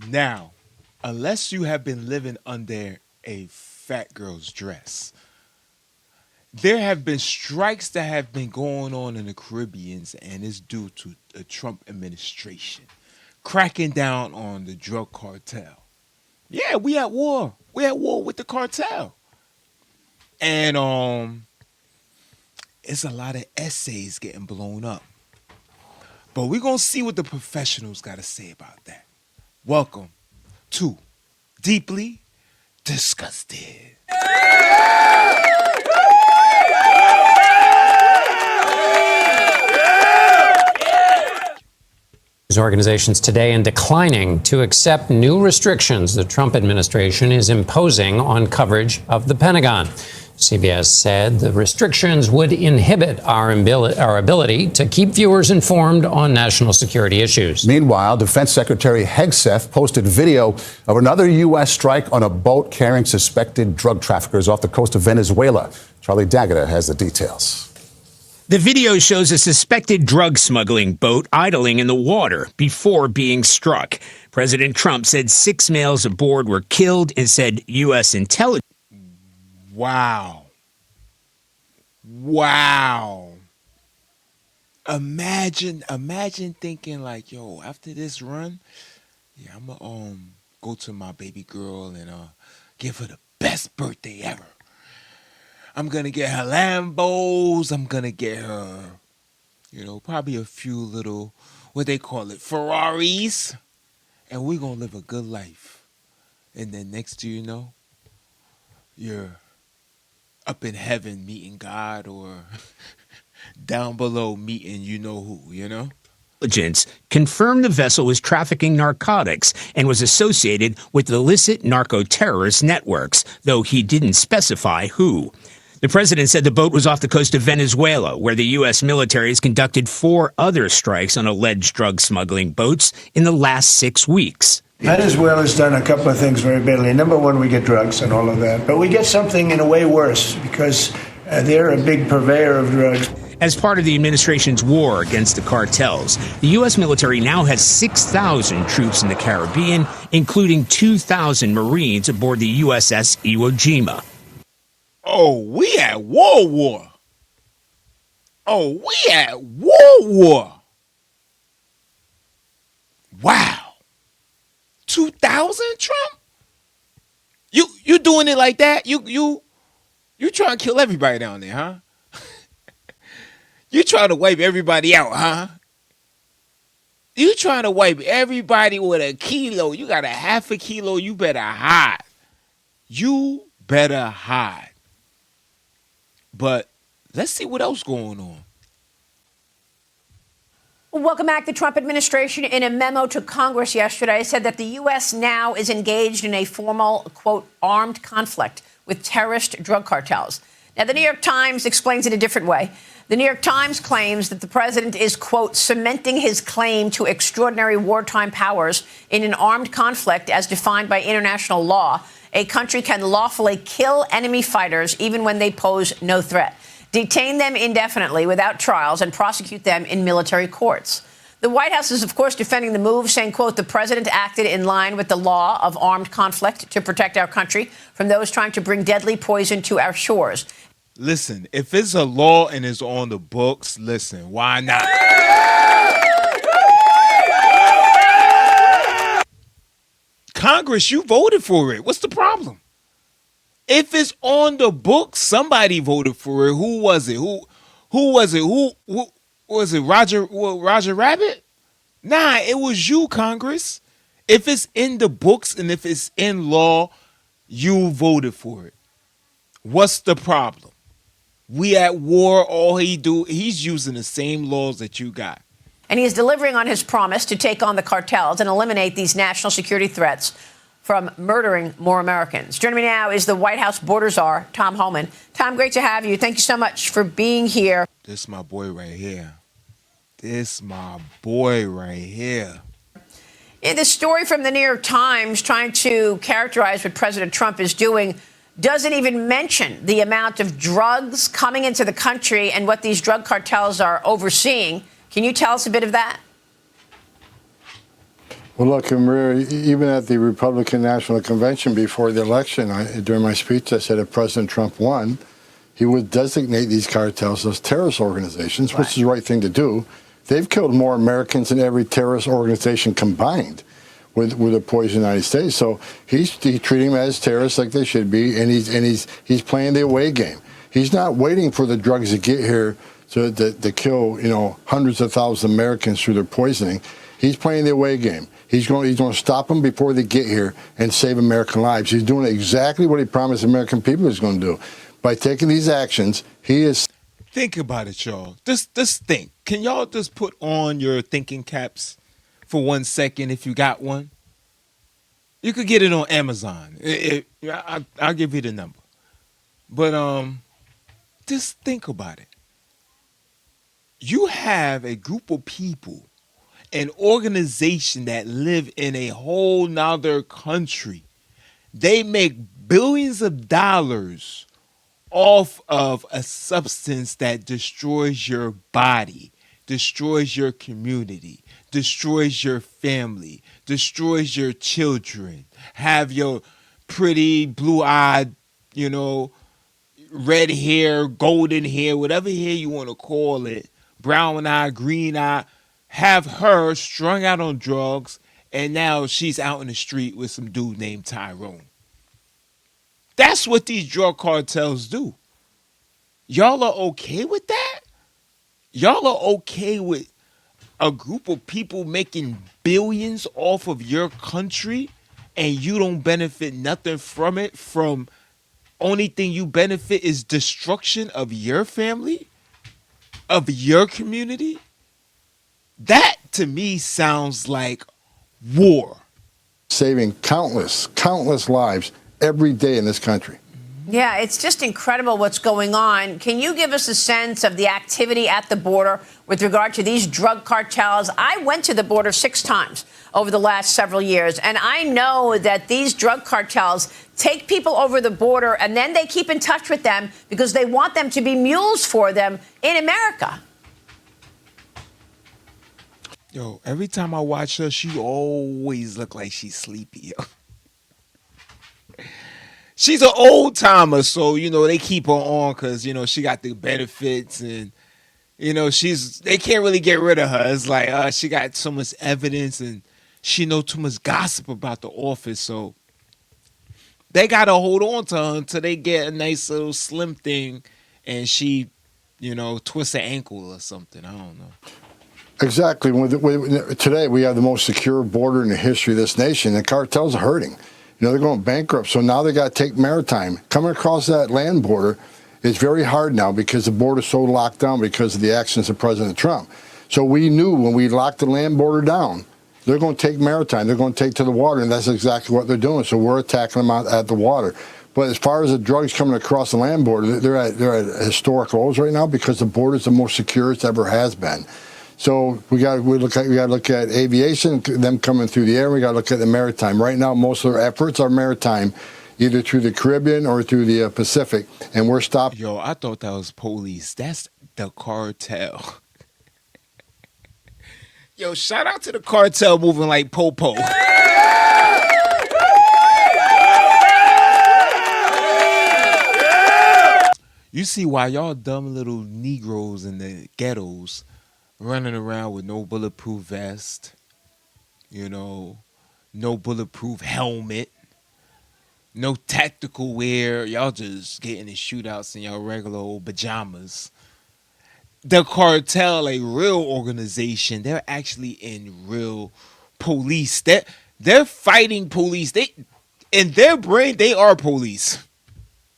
Now, unless you have been living under a fat girl's dress, there have been strikes that have been going on in the Caribbeans, and it's due to the Trump administration cracking down on the drug cartel. Yeah, we at war. We at war with the cartel. And it's a lot of essays getting blown up. But we're going to see what the professionals got to say about that. Welcome to Deeply Disgusted. Organizations today and declining to accept new restrictions the Trump administration is imposing on coverage of the Pentagon. CBS said the restrictions would inhibit our ability to keep viewers informed on national security issues. Meanwhile, Defense Secretary Hegseth posted video of another U.S. strike on a boat carrying suspected drug traffickers off the coast of Venezuela. Charlie D'Agata has the details. The video shows a suspected drug smuggling boat idling in the water before being struck. President Trump said 6 males aboard were killed and said U.S. intelligence. Wow. Imagine thinking like, yo, after this run, yeah, I'm gonna go to my baby girl and give her the best birthday ever. I'm gonna get her Lambos. I'm gonna get her, probably a few little, what they call it, Ferraris. And we're gonna live a good life. And then next thing you know, you're up in heaven meeting God, or down below meeting who, Intelligence confirmed the vessel was trafficking narcotics and was associated with illicit narco-terrorist networks, though he didn't specify who. The president said the boat was off the coast of Venezuela, where the U.S. military has conducted 4 other strikes on alleged drug smuggling boats in the last 6 weeks. Venezuela's done a couple of things very badly. Number one, we get drugs and all of that. But we get something in a way worse, because they're a big purveyor of drugs. As part of the administration's war against the cartels, the U.S. military now has 6,000 troops in the Caribbean, including 2,000 Marines aboard the USS Iwo Jima. Oh, we at war. Oh, we at war. Wow. 2,000, Trump? You doing it like that? You trying to kill everybody down there, huh? You trying to wipe everybody out, huh? You trying to wipe everybody with a kilo. You got a half a kilo. You better hide. You better hide. But let's see what else going on. Welcome back. The Trump administration, in a memo to Congress yesterday, said that the U.S. now is engaged in a formal, quote, armed conflict with terrorist drug cartels. Now, the New York Times explains it a different way. The New York Times claims that the president is, quote, cementing his claim to extraordinary wartime powers in an armed conflict as defined by international law. A country can lawfully kill enemy fighters even when they pose no threat, detain them indefinitely without trials, and prosecute them in military courts. The White House is, of course, defending the move, saying, quote, the president acted in line with the law of armed conflict to protect our country from those trying to bring deadly poison to our shores. Listen, if it's a law and it's on the books, listen, why not? Congress, you voted for it. What's the problem? If it's on the books, somebody voted for it. Who was it? Who was it? Who was it? Roger Rabbit? Nah, it was you, Congress. If it's in the books and if it's in law, you voted for it. What's the problem? We at war. He's using the same laws that you got. And he is delivering on his promise to take on the cartels and eliminate these national security threats from murdering more Americans. Joining me now is the White House border czar, Tom Homan. Tom, great to have you. Thank you so much for being here. This my boy right here. This my boy right here. Yeah, this story from the New York Times trying to characterize what President Trump is doing doesn't even mention the amount of drugs coming into the country and what these drug cartels are overseeing. Can you tell us a bit of that? Well, look, Maria, even at the Republican National Convention before the election, during my speech, I said if President Trump won, he would designate these cartels as terrorist organizations, which is the right thing to do. They've killed more Americans than every terrorist organization combined with the poison United States. So he's treating them as terrorists like they should be, and he's playing the away game. He's not waiting for the drugs to get here to kill hundreds of thousands of Americans through their poisoning. He's playing the away game. He's going to stop them before they get here and save American lives. He's doing exactly what he promised American people he was going to do. By taking these actions, he is... Think about it, y'all. Just think. Can y'all just put on your thinking caps for 1 second if you got one? You could get it on Amazon. I'll give you the number. But just think about it. You have a group of people, an organization that live in a whole nother country. They make billions of dollars off of a substance that destroys your body, destroys your community, destroys your family, destroys your children, have your pretty blue-eyed, red hair, golden hair, whatever hair you want to call it, brown eye, green eye, have her strung out on drugs, and now she's out in the street with some dude named Tyrone. That's what these drug cartels do. Y'all are okay with that? Y'all are okay with a group of people making billions off of your country and you don't benefit nothing from it? Only thing you benefit is destruction of your family, of your community? That to me sounds like war. Saving countless lives every day in this country. Yeah, it's just incredible what's going on. Can you give us a sense of the activity at the border with regard to these drug cartels? I went to the border 6 times over the last several years, and I know that these drug cartels take people over the border and then they keep in touch with them because they want them to be mules for them in America. Yo, every time I watch her, she always look like she's sleepy, yo. She's an old timer, so they keep her on because she got the benefits, and they can't really get rid of her. It's like she got so much evidence and she know too much gossip about the office, so they gotta hold on to her until they get a nice little slim thing, and she, twists her ankle or something. I don't know. Exactly. Today we have the most secure border in the history of this nation. The cartels are hurting. They're going bankrupt, so now they got to take maritime. Coming across that land border is very hard now because the border is so locked down because of the actions of President Trump. So we knew when we locked the land border down, they're going to take maritime. They're going to take to the water, and that's exactly what they're doing. So we're attacking them out at the water. But as far as the drugs coming across the land border, they're at historic lows right now because the border is the most secure it's ever has been. So we got to look at aviation, them coming through the air. We got to look at the maritime. Right now, most of our efforts are maritime, either through the Caribbean or through the Pacific, and we're stopping. Yo, I thought that was police. That's the cartel. Yo, shout out to the cartel moving like Popo. You see why y'all dumb little Negroes in the ghettos running around with no bulletproof vest, no bulletproof helmet, no tactical wear. Y'all just getting in shootouts in y'all regular old pajamas. The cartel, a real organization, they're actually in real police. They're fighting police. In their brain, they are police.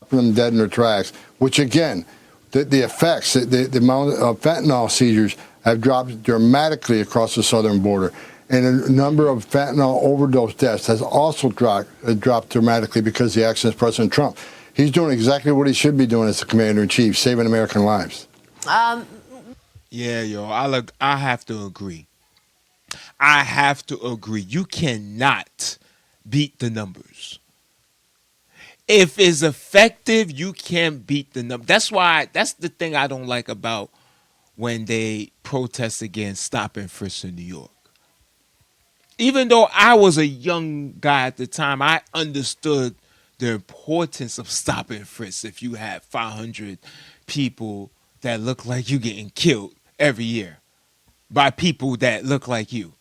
Them dead in their tracks, which again, the effects, the amount of fentanyl seizures have dropped dramatically across the southern border. And a number of fentanyl overdose deaths has also dropped dramatically because of the actions of President Trump. He's doing exactly what he should be doing as the commander-in-chief, saving American lives. Yeah, yo, I have to agree. I have to agree. You cannot beat the numbers. If it's effective, you can't beat the number. That's the thing I don't like about when they protest against stop and frisk in New York. Even though I was a young guy at the time, I understood the importance of stop and frisk. If you had 500 people that look like you getting killed every year by people that look like you,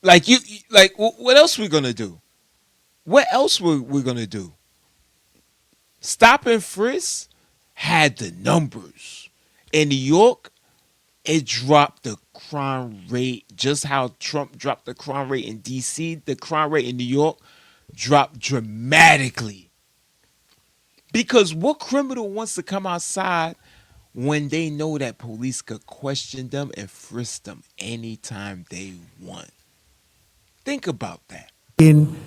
what else we gonna do? What else we gonna do? Stop and frisk had the numbers in New York. It dropped the crime rate just how Trump dropped the crime rate in D.C. The crime rate in New York dropped dramatically. Because what criminal wants to come outside when they know that police could question them and frisk them anytime they want? Think about that. In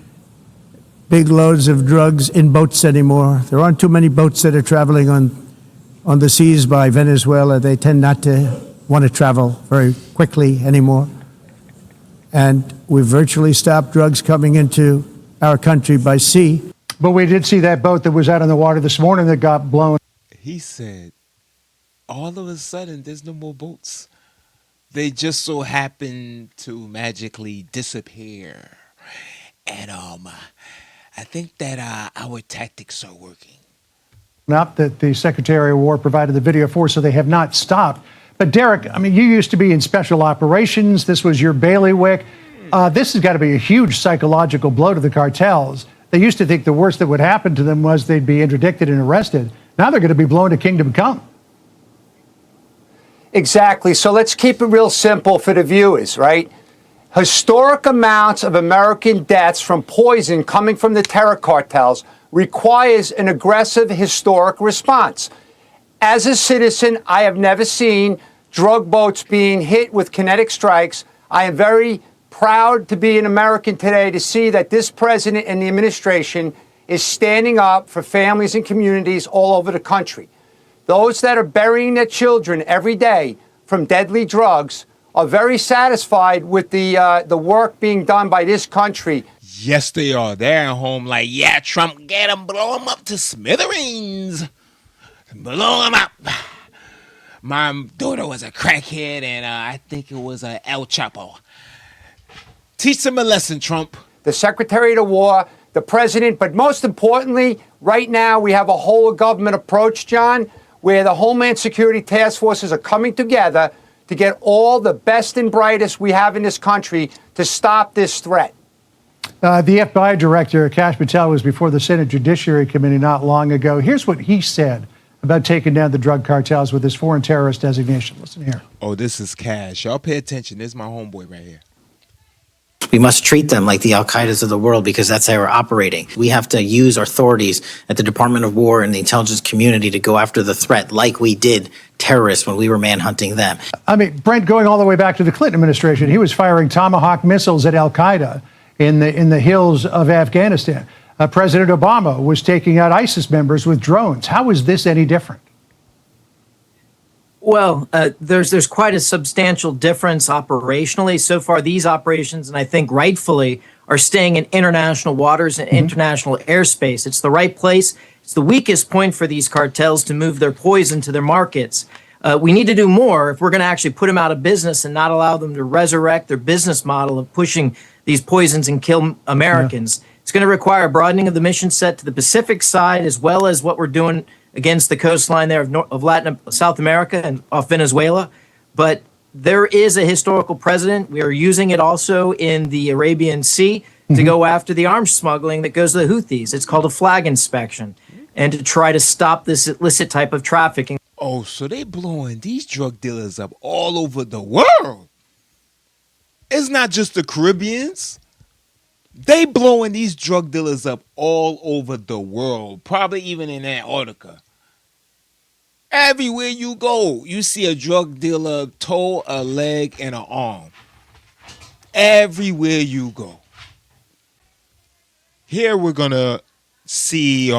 big loads of drugs in boats anymore. There aren't too many boats that are traveling on the seas by Venezuela. They tend not to want to travel very quickly anymore. And we've virtually stopped drugs coming into our country by sea. But we did see that boat that was out on the water this morning that got blown. He said, all of a sudden, there's no more boats. They just so happen to magically disappear. And I think that our tactics are working. Not that the Secretary of War provided the video for, so they have not stopped. But Derek, I mean, you used to be in special operations. This was your bailiwick. This has got to be a huge psychological blow to the cartels. They used to think the worst that would happen to them was they'd be interdicted and arrested. Now they're going to be blown to kingdom come. Exactly. So let's keep it real simple for the viewers, right? Historic amounts of American deaths from poison coming from the terror cartels requires an aggressive historic response. As a citizen, I have never seen drug boats being hit with kinetic strikes. I am very proud to be an American today to see that this president and the administration is standing up for families and communities all over the country. Those that are burying their children every day from deadly drugs are very satisfied with the work being done by this country. Yes, they are. They're at home like, yeah, Trump, get them, blow them up to smithereens. Blow them up. My daughter was a crackhead, and I think it was a El Chapo. Teach them a lesson, Trump. The Secretary of War, the President, but most importantly, right now we have a whole of government approach, John, where the Homeland Security task forces are coming together to get all the best and brightest we have in this country to stop this threat. The FBI Director, Kash Patel, was before the Senate Judiciary Committee not long ago. Here's what he said about taking down the drug cartels with his foreign terrorist designation. Listen here. Oh, this is Cash. Y'all pay attention. This is my homeboy right here. We must treat them like the Al-Qaedas of the world because that's how we're operating. We have to use our authorities at the Department of War and the intelligence community to go after the threat like we did terrorists when we were manhunting them. I mean, Brent, going all the way back to the Clinton administration, he was firing Tomahawk missiles at Al-Qaeda in the hills of Afghanistan. President Obama was taking out ISIS members with drones. How is this any different? Well, there's quite a substantial difference operationally. So far, these operations, and I think rightfully, are staying in international waters and international airspace. It's the right place. It's the weakest point for these cartels to move their poison to their markets. We need to do more if we're going to actually put them out of business and not allow them to resurrect their business model of pushing these poisons and kill Americans. Yeah. It's going to require a broadening of the mission set to the Pacific side, as well as what we're doing against the coastline there of South America and off Venezuela. But there is a historical precedent. We are using it also in the Arabian Sea to go after the arms smuggling that goes to the Houthis. It's called a flag inspection, and to try to stop this illicit type of trafficking. Oh, so they blowing these drug dealers up all over the world. It's not just the Caribbeans. They blowing these drug dealers up all over the world, probably even in Antarctica. Everywhere you go, you see a drug dealer toe, a leg, and an arm. Everywhere you go. Here we're going to see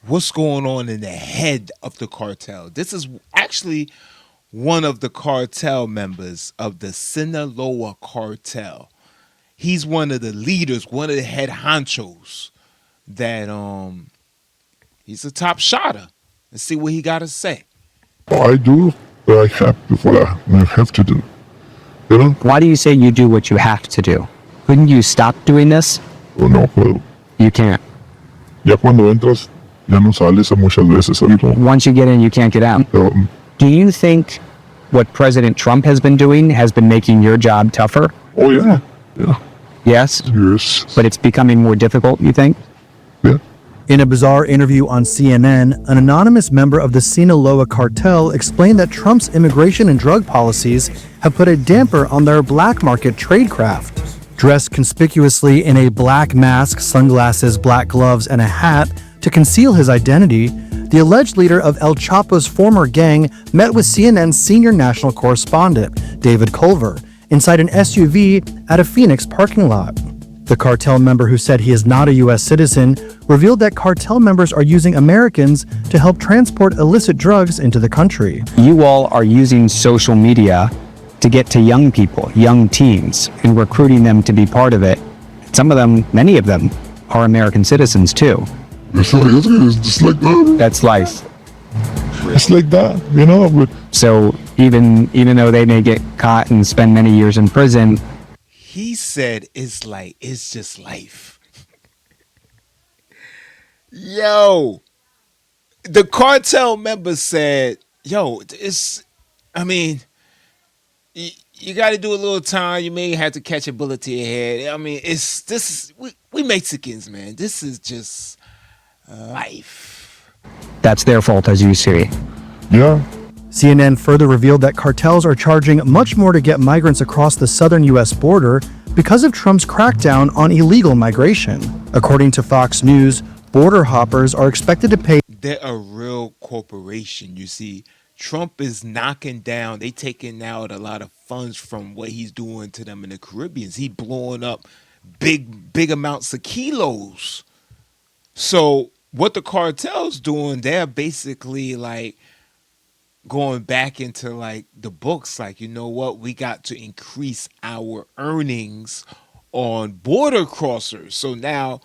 what's going on in the head of the cartel. This is actually one of the cartel members of the Sinaloa cartel. He's one of the leaders, one of the head honchos that he's a top shotter. Let's see what he got to say. I do what I have to do. You know? Why do you say you do what you have to do? Couldn't you stop doing this? Pero no puedo. You can't. Ya cuando entras, ya no sales a muchas veces. Once you get in, you can't get out. Pero, Do you think what President Trump has been doing has been making your job tougher? oh yeah. Yeah. Yes? Yes. But it's becoming more difficult, you think? Yeah. In a bizarre interview on CNN, an anonymous member of the Sinaloa cartel explained that Trump's immigration and drug policies have put a damper on their black market tradecraft. Dressed conspicuously in a black mask, sunglasses, black gloves, and a hat to conceal his identity, the alleged leader of El Chapo's former gang met with CNN's senior national correspondent, David Culver, inside an SUV at a Phoenix parking lot. The cartel member, who said he is not a U.S. citizen, revealed that cartel members are using Americans to help transport illicit drugs into the country. You all are using social media to get to young people, young teens, and recruiting them to be part of it. Some of them, many of them, are American citizens too. It's just like that. That's life. It's like that, you know. But So even though they may get caught and spend many years in prison, He said it's just life. Yo, the cartel member said, yo, you got to do a little time. You may have to catch a bullet to your head. I mean, we Mexicans, man. This is just life. that's their fault, as you see. yeah. CNN further revealed that cartels are charging much more to get migrants across the southern U.S. border because of Trump's crackdown on illegal migration. According to Fox News, border hoppers are expected to pay. They're a real corporation. You see, Trump is knocking down. They taking out a lot of funds from what he's doing to them in the Caribbean. He blowing up big amounts of kilos. So what the cartel's doing, they're basically like going back into like the books, like, you know what, we got to increase our earnings on border crossers. So now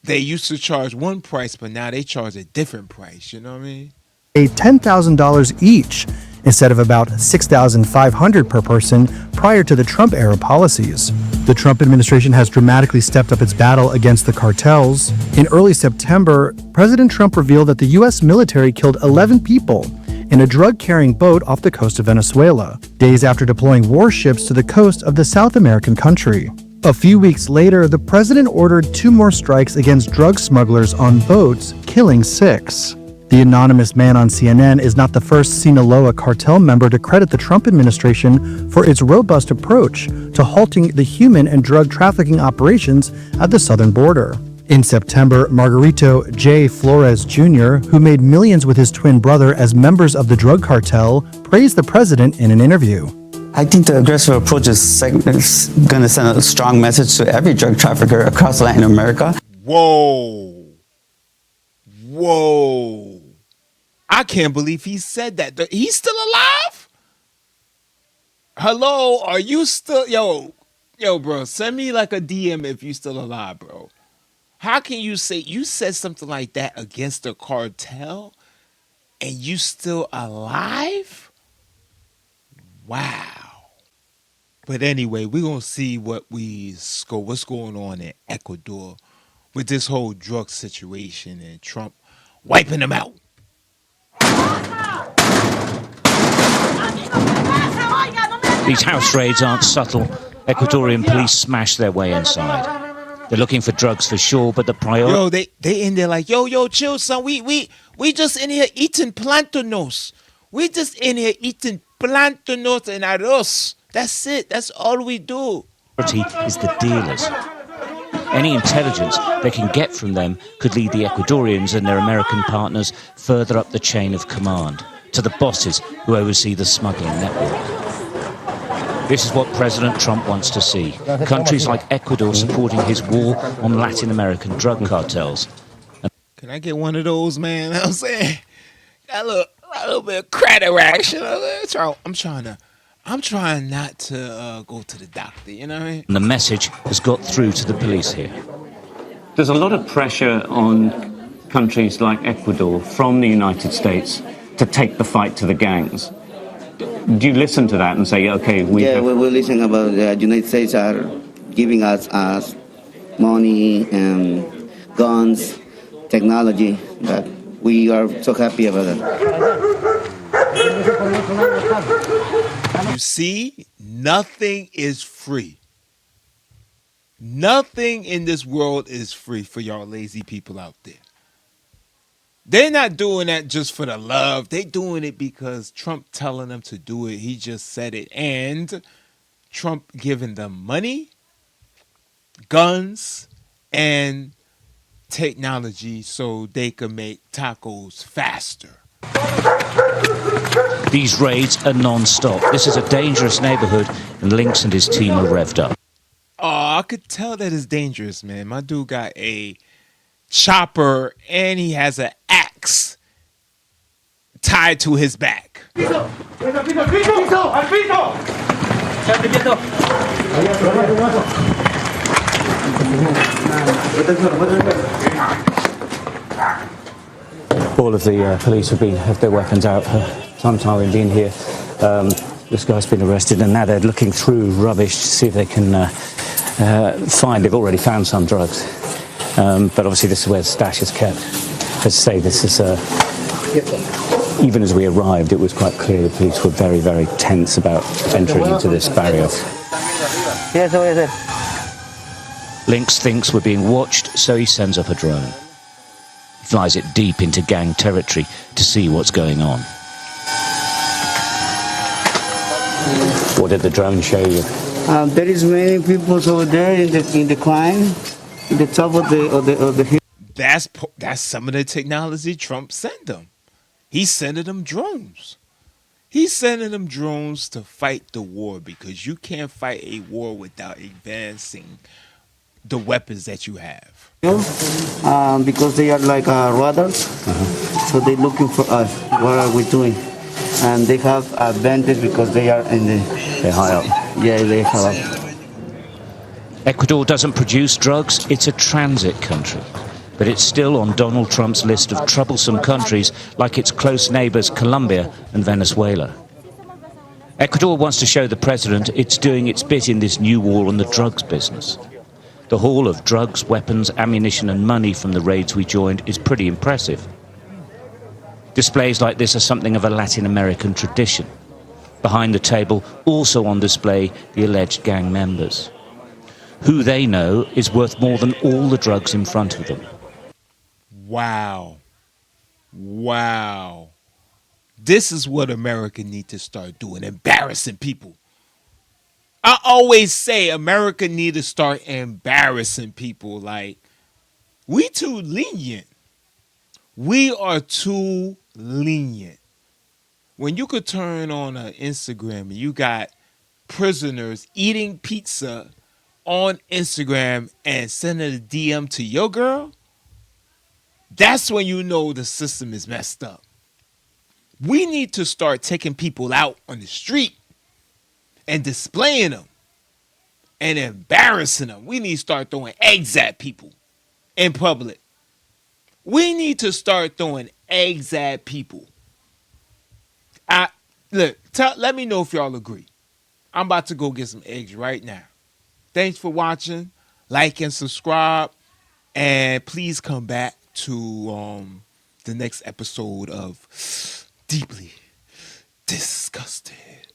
they used to charge one price, but now they charge a different price. You know what I mean? $10,000 each instead of about $6,500 per person prior to the Trump era policies. The Trump administration has dramatically stepped up its battle against the cartels. In early September, President Trump revealed that the U.S. military killed 11 people in a drug-carrying boat off the coast of Venezuela, days after deploying warships to the coast of the South American country. A few weeks later, the president ordered 2 more strikes against drug smugglers on boats, killing 6. The anonymous man on CNN is not the first Sinaloa cartel member to credit the Trump administration for its robust approach to halting the human and drug trafficking operations at the southern border. In September, Margarito J. Flores Jr., who made millions with his twin brother as members of the drug cartel, praised the president in an interview. I think the aggressive approach is going to send a strong message to every drug trafficker across Latin America. Whoa. I can't believe he said that. He's still alive? Hello, are you still... Yo, bro, send me like a DM if you still alive, bro. How can you say you said something like that against the cartel and you still alive? Wow. But anyway, we're going to see what's going on in Ecuador with this whole drug situation and Trump wiping them out. These house raids aren't subtle. Ecuadorian police smash their way inside. They're looking for drugs for sure, but the priority... Yo, they in there like, yo, chill, son. We just in here eating plantanos. We just in here eating plantanos and arroz. That's it. That's all we do. is the dealers. Any intelligence they can get from them could lead the Ecuadorians and their American partners further up the chain of command, to the bosses who oversee the smuggling network. This is what President Trump wants to see. Countries like Ecuador supporting his war on Latin American drug cartels. Can I get one of those, man? I'm saying, got a little bit of credit action. I'm trying not to go to the doctor. You know what I mean? And the message has got through to the police here. There's a lot of pressure on countries like Ecuador from the United States to take the fight to the gangs. do you listen to that and say, okay, we listen about the United States are giving us money and guns, technology, that we are so happy about that. You see, nothing is free. Nothing in this world is free for y'all lazy people out there. They're not doing that just for the love. They're doing it because Trump telling them to do it. He just said it. And Trump giving them money, guns, and technology so they can make tacos faster. These raids are non-stop. This is a dangerous neighborhood, and Lynx and his team are revved up. Oh, I could tell that it's dangerous, man. My dude got a chopper and he has an axe tied to his back. All of the police have their weapons out for some time. We've been here. This guy's been arrested, and now they're looking through rubbish to see if they can find. They've already found some drugs, but obviously this is where the stash is kept. As I say, this is even as we arrived, it was quite clear the police were very, very tense about entering into this barrio. Lynx thinks we're being watched, so he sends up a drone. He flies it deep into gang territory to see what's going on. What did the drone show you? There is many people over there in the crime, in the top of the hill. That's some of the technology Trump sent them. He's sending them drones. He's sending them drones to fight the war because you can't fight a war without advancing the weapons that you have. Because they are like radars, so they're looking for us. What are we doing? And they have advantage because they are they're high up. Yeah, they're high up. Ecuador doesn't produce drugs, it's a transit country. But it's still on Donald Trump's list of troublesome countries like its close neighbors Colombia and Venezuela. Ecuador wants to show the president it's doing its bit in this new war on the drugs business. The haul of drugs, weapons, ammunition and money from the raids we joined is pretty impressive. Displays like this are something of a Latin American tradition. Behind the table, also on display, the alleged gang members. Who they know is worth more than all the drugs in front of them. Wow. Wow. This is what America needs to start doing, embarrassing people. I always say America needs to start embarrassing people. Like, we too lenient. We are too lenient. When you could turn on an Instagram and you got prisoners eating pizza on Instagram and sending a DM to your girl, that's when you know the system is messed up. We need to start taking people out on the street and displaying them and embarrassing them. We need to start throwing eggs at people in public. We need to start throwing eggs at people. Let me know if y'all agree. I'm about to go get some eggs right now. Thanks for watching. Like and subscribe. And please come back to the next episode of Deeply Disgusted.